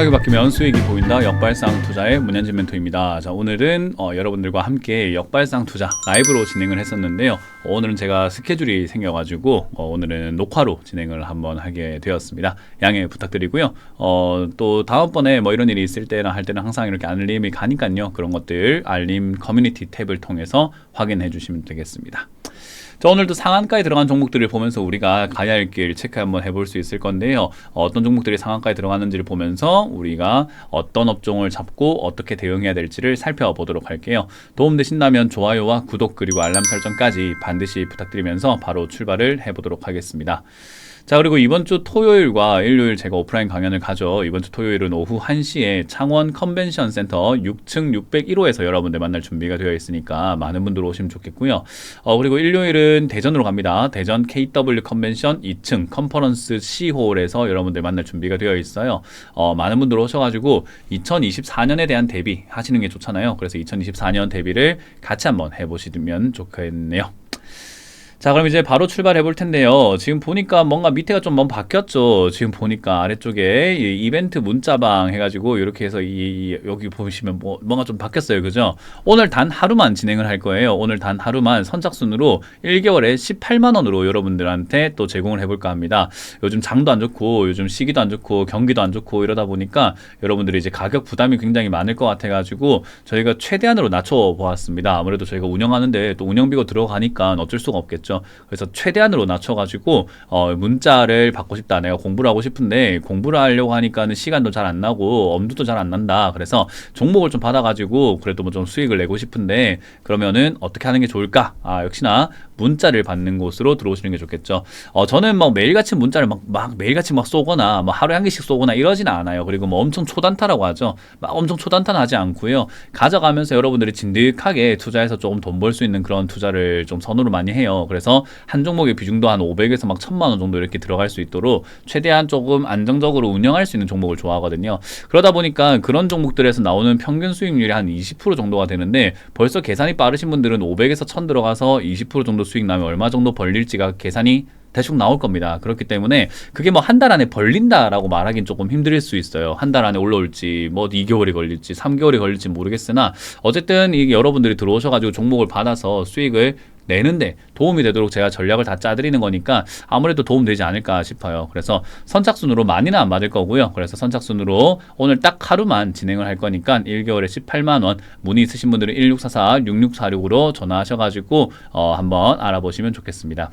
생각이 바뀌면 수익이 보인다. 역발상 투자의 문현진 멘토입니다. 자, 오늘은 여러분들과 함께 역발상 투자 라이브로 진행을 했었는데요. 오늘은 제가 스케줄이 생겨가지고 오늘은 녹화로 진행을 한번 하게 되었습니다. 양해 부탁드리고요. 또 다음번에 뭐 이런 일이 있을 때나 할 때는 항상 이렇게 알림이 가니까요. 그런 것들 알림 커뮤니티 탭을 통해서 확인해 주시면 되겠습니다. 자, 오늘도 상한가에 들어간 종목들을 보면서 우리가 가야 할 길 체크 한번 해볼 수 있을 건데요. 어떤 종목들이 상한가에 들어가는지를 보면서 우리가 어떤 업종을 잡고 어떻게 대응해야 될지를 살펴보도록 할게요. 도움되신다면 좋아요와 구독 그리고 알람 설정까지 반드시 부탁드리면서 바로 출발을 해보도록 하겠습니다. 자, 그리고 이번 주 토요일과 일요일 제가 오프라인 강연을 가죠. 이번 주 토요일은 오후 1시에 창원 컨벤션 센터 6층 601호에서 여러분들 만날 준비가 되어 있으니까 많은 분들 오시면 좋겠고요. 그리고 일요일은 대전으로 갑니다. 대전 KW 컨벤션 2층 컨퍼런스 C홀에서 여러분들 만날 준비가 되어 있어요. 많은 분들 오셔가지고 2024년에 대한 대비 하시는 게 좋잖아요. 그래서 2024년 대비를 같이 한번 해보시면 좋겠네요. 자, 그럼 이제 바로 출발해 볼 텐데요. 지금 보니까 뭔가 밑에가 좀 바뀌었죠. 지금 보니까 아래쪽에 이 이벤트 문자방 해가지고 이렇게 해서 여기 보시면 뭔가 좀 바뀌었어요. 그죠? 오늘 단 하루만 진행을 할 거예요. 오늘 단 하루만 선착순으로 1개월에 18만원으로 여러분들한테 또 제공을 해볼까 합니다. 요즘 장도 안 좋고 요즘 시기도 안 좋고 경기도 안 좋고 이러다 보니까 여러분들이 이제 가격 부담이 굉장히 많을 것 같아가지고 저희가 최대한으로 낮춰 보았습니다. 아무래도 저희가 운영하는데 또 운영비가 들어가니까 어쩔 수가 없겠죠. 그래서 최대한으로 낮춰가지고 문자를 받고 싶다. 내가 공부를 하고 싶은데 공부를 하려고 하니까는 시간도 잘 안 나고 엄두도 잘 안 난다. 그래서 종목을 좀 받아가지고 그래도 뭐 좀 수익을 내고 싶은데 그러면은 어떻게 하는 게 좋을까? 역시나 문자를 받는 곳으로 들어오시는 게 좋겠죠. 저는 뭐 매일같이 문자를 매일같이 쏘거나 뭐 하루에 한 개씩 쏘거나 이러지는 않아요. 그리고 뭐 엄청 초단타라고 하죠. 막 엄청 초단타는 하지 않고요. 가져가면서 여러분들이 진득하게 투자해서 조금 돈 벌 수 있는 그런 투자를 좀 선호를 많이 해요. 그래서 한 종목의 비중도 한 500에서 막 1000만 원 정도 이렇게 들어갈 수 있도록 최대한 조금 안정적으로 운영할 수 있는 종목을 좋아하거든요. 그러다 보니까 그런 종목들에서 나오는 평균 수익률이 한 20% 정도가 되는데 벌써 계산이 빠르신 분들은 500에서 1000 들어가서 20% 정도 수익 나면 얼마 정도 벌릴지가 계산이 대충 나올 겁니다. 그렇기 때문에 그게 뭐 한 달 안에 벌린다라고 말하기는 조금 힘들 수 있어요. 한 달 안에 올라올지 뭐 2개월이 걸릴지 3개월이 걸릴지 모르겠으나 어쨌든 이게 여러분들이 들어오셔가지고 종목을 받아서 수익을 내는데 도움이 되도록 제가 전략을 다 짜드리는 거니까 아무래도 도움되지 않을까 싶어요. 그래서 선착순으로 많이는 안 받을 거고요. 그래서 선착순으로 오늘 딱 하루만 진행을 할 거니까 1개월에 18만원 문의 있으신 분들은 1644-6646으로 전화하셔가지고 한번 알아보시면 좋겠습니다.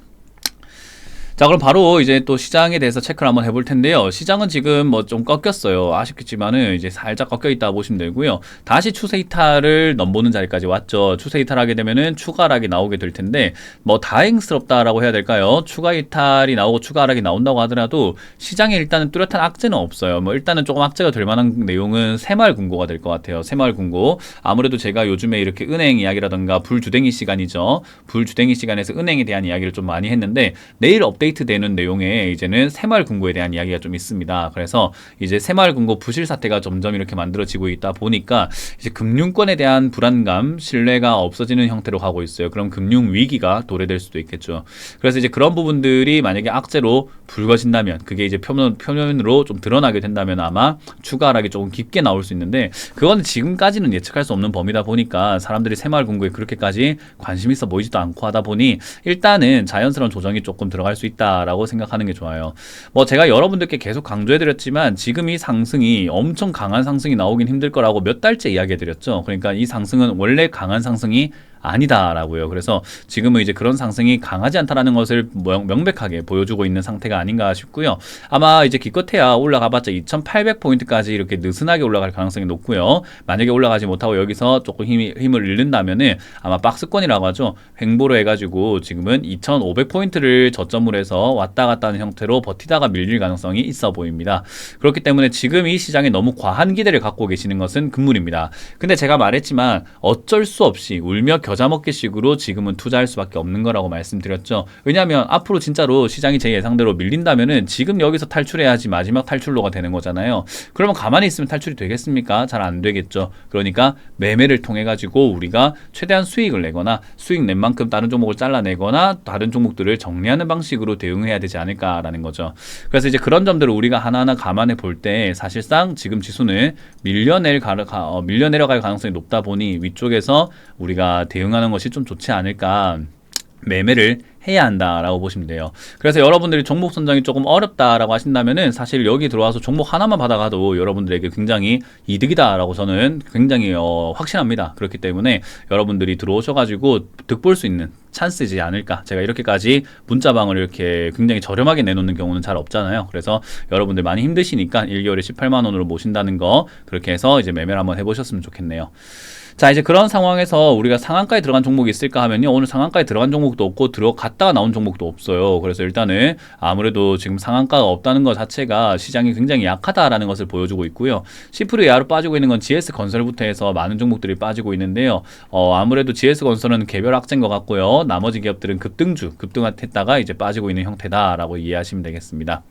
자, 그럼 바로 이제 또 시장에 대해서 체크를 한번 해볼 텐데요. 시장은 지금 뭐 좀 꺾였어요. 아쉽겠지만은 이제 살짝 꺾여 있다 보시면 되고요. 다시 추세 이탈을 넘보는 자리까지 왔죠. 추세 이탈하게 되면은 추가 하락이 나오게 될 텐데 뭐 다행스럽다라고 해야 될까요? 추가 이탈이 나오고 추가 하락이 나온다고 하더라도 시장에 일단은 뚜렷한 악재는 없어요. 뭐 일단은 조금 악재가 될 만한 내용은 새마을금고가 될 것 같아요. 새마을금고. 아무래도 제가 요즘에 이렇게 은행 이야기라던가 불주댕이 시간이죠. 불주댕이 시간에서 은행에 대한 이야기를 좀 많이 했는데 내일 업데이트되는 내용에 이제는 새마을금고에 대한 이야기가 좀 있습니다. 그래서 이제 새마을금고 부실 사태가 점점 이렇게 만들어지고 있다 보니까 이제 금융권에 대한 불안감, 신뢰가 없어지는 형태로 가고 있어요. 그럼 금융 위기가 도래될 수도 있겠죠. 그래서 이제 그런 부분들이 만약에 악재로 불거진다면 그게 이제 표면으로 좀 드러나게 된다면 아마 추가 하락이 조금 깊게 나올 수 있는데 그건 지금까지는 예측할 수 없는 범위다 보니까 사람들이 새마을금고에 그렇게까지 관심 있어 보이지도 않고 하다 보니 일단은 자연스러운 조정이 조금 들어갈 수 있다라고 생각하는 게 좋아요. 뭐 제가 여러분들께 계속 강조해드렸지만 지금 이 상승이 엄청 강한 상승이 나오긴 힘들 거라고 몇 달째 이야기해드렸죠. 그러니까 이 상승은 원래 강한 상승이 아니다라고요. 그래서 지금은 이제 그런 상승이 강하지 않다라는 것을 명백하게 보여주고 있는 상태가 아닌가 싶고요. 아마 이제 기껏해야 올라가봤자 2800포인트까지 이렇게 느슨하게 올라갈 가능성이 높고요. 만약에 올라가지 못하고 여기서 조금 힘을 잃는다면은 아마 박스권이라고 하죠. 횡보로 해가지고 지금은 2500포인트를 저점으로 해서 왔다 갔다 하는 형태로 버티다가 밀릴 가능성이 있어 보입니다. 그렇기 때문에 지금 이 시장에 너무 과한 기대를 갖고 계시는 것은 금물입니다. 근데 제가 말했지만 어쩔 수 없이 울며 겨자 먹기식으로 지금은 투자할 수밖에 없는 거라고 말씀드렸죠. 왜냐하면 앞으로 진짜로 시장이 제 예상대로 밀린다면은 지금 여기서 탈출해야지 마지막 탈출로가 되는 거잖아요. 그러면 가만히 있으면 탈출이 되겠습니까? 잘 안 되겠죠. 그러니까 매매를 통해 가지고 우리가 최대한 수익을 내거나 수익 낸 만큼 다른 종목을 잘라내거나 다른 종목들을 정리하는 방식으로 대응해야 되지 않을까라는 거죠. 그래서 이제 그런 점들을 우리가 하나하나 감안해 볼 때 사실상 지금 지수는 밀려내려갈 가능성이 높다 보니 위쪽에서 우리가 대응하는 것이 좀 좋지 않을까, 매매를 해야 한다라고 보시면 돼요. 그래서 여러분들이 종목 선정이 조금 어렵다라고 하신다면은 사실 여기 들어와서 종목 하나만 받아가도 여러분들에게 굉장히 이득이다라고 저는 굉장히 확신합니다. 그렇기 때문에 여러분들이 들어오셔가지고 득볼 수 있는 찬스이지 않을까. 제가 이렇게까지 문자방을 이렇게 굉장히 저렴하게 내놓는 경우는 잘 없잖아요. 그래서 여러분들 많이 힘드시니까 1개월에 18만 원으로 모신다는 거, 그렇게 해서 이제 매매를 한번 해보셨으면 좋겠네요. 자, 이제 그런 상황에서 우리가 상한가에 들어간 종목이 있을까 하면요, 오늘 상한가에 들어간 종목도 없고 들어갔다가 나온 종목도 없어요. 그래서 일단은 아무래도 지금 상한가가 없다는 것 자체가 시장이 굉장히 약하다라는 것을 보여주고 있고요. 10% 이하로 빠지고 있는 건 GS건설부터 해서 많은 종목들이 빠지고 있는데요. 아무래도 GS건설은 개별 악재인 것 같고요. 나머지 기업들은 급등했다가 이제 빠지고 있는 형태다라고 이해하시면 되겠습니다.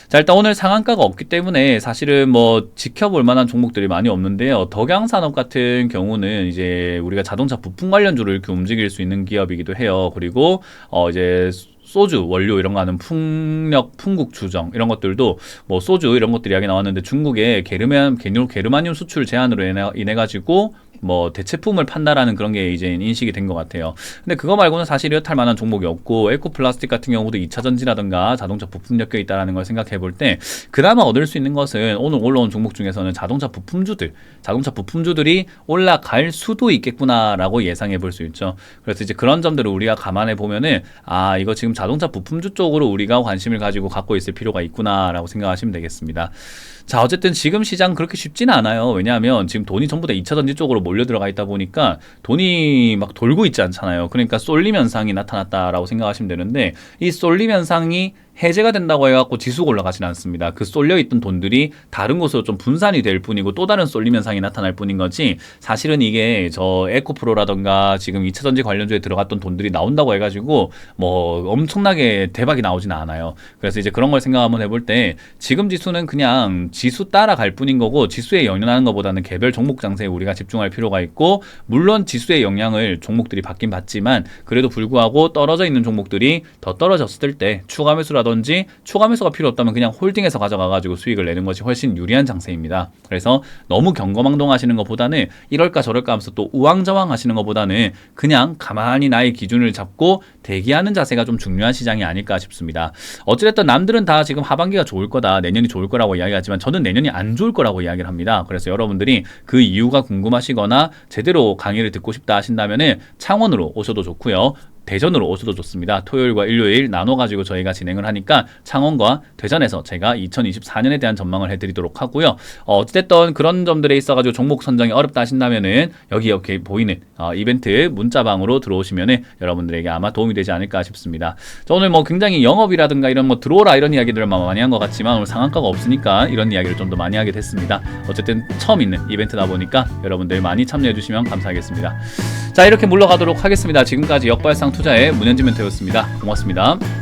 자, 일단 오늘 상한가가 없기 때문에 사실은 뭐 지켜볼 만한 종목들이 많이 없는데요. 덕양산업 같은 경우는 이제 우리가 자동차 부품 관련주를 이렇게 움직일 수 있는 기업이기도 해요. 그리고 이제 소주 원료 이런 거 하는 풍력, 풍국 주정 이런 것들도 뭐 소주 이런 것들이 이야기 나왔는데 중국의 게르마늄 수출 제한으로 인해 가지고 뭐 대체품을 판다라는 그런 게 이제 인식이 된 것 같아요. 근데 그거 말고는 사실 이렇다 할 만한 종목이 없고, 에코플라스틱 같은 경우도 2차 전지라든가 자동차 부품 엮여 있다라는 걸 생각해 볼 때 그나마 얻을 수 있는 것은 오늘 올라온 종목 중에서는 자동차 부품주들이 올라갈 수도 있겠구나라고 예상해 볼 수 있죠. 그래서 이제 그런 점들을 우리가 감안해 보면은 이거 지금 자동차 부품주 쪽으로 우리가 관심을 가지고 갖고 있을 필요가 있구나라고 생각하시면 되겠습니다. 자, 어쨌든 지금 시장 그렇게 쉽지는 않아요. 왜냐하면 지금 돈이 전부 다 2차 전지 쪽으로 몰려 들어가 있다 보니까 돈이 막 돌고 있지 않잖아요. 그러니까 쏠림 현상이 나타났다라고 생각하시면 되는데, 이 쏠림 현상이 해제가 된다고 해갖고 지수가 올라가진 않습니다. 그 쏠려있던 돈들이 다른 곳으로 좀 분산이 될 뿐이고 또 다른 쏠림 현상이 나타날 뿐인 거지, 사실은 이게 저 에코프로라던가 지금 2차 전지 관련주에 들어갔던 돈들이 나온다고 해가지고 뭐 엄청나게 대박이 나오지는 않아요. 그래서 이제 그런 걸 생각 한번 해볼 때 지금 지수는 그냥 지수 따라갈 뿐인 거고, 지수에 영향하는 것보다는 개별 종목 장세에 우리가 집중할 필요가 있고, 물론 지수의 영향을 종목들이 받긴 받지만 그래도 불구하고 떨어져 있는 종목들이 더 떨어졌을 때 추가 매수라든지 추가 매수가 필요 없다면 그냥 홀딩해서 가져가가지고 수익을 내는 것이 훨씬 유리한 장세입니다. 그래서 너무 경거망동 하시는 것보다는 이럴까 저럴까 하면서 또 우왕좌왕 하시는 것보다는 그냥 가만히 나의 기준을 잡고 대기하는 자세가 좀 중요한 시장이 아닐까 싶습니다. 어찌됐든 남들은 다 지금 하반기가 좋을 거다, 내년이 좋을 거라고 이야기하지만 저는 내년이 안 좋을 거라고 이야기를 합니다. 그래서 여러분들이 그 이유가 궁금하시거나 제대로 강의를 듣고 싶다 하신다면은 창원으로 오셔도 좋고요. 대전으로 오셔도 좋습니다. 토요일과 일요일 나눠가지고 저희가 진행을 하니까 창원과 대전에서 제가 2024년에 대한 전망을 해드리도록 하고요. 어찌됐든 그런 점들에 있어가지고 종목 선정이 어렵다 하신다면은 여기 이렇게 보이는 이벤트 문자방으로 들어오시면은 여러분들에게 아마 도움이 되지 않을까 싶습니다. 오늘 뭐 굉장히 영업이라든가 이런 뭐 들어오라 이런 이야기들을 많이 한 것 같지만 오늘 상한가가 없으니까 이런 이야기를 좀 더 많이 하게 됐습니다. 어쨌든 처음 있는 이벤트다 보니까 여러분들 많이 참여해 주시면 감사하겠습니다. 자, 이렇게 물러가도록 하겠습니다. 지금까지 역발상 투자의 문현진 멘토였습니다. 고맙습니다.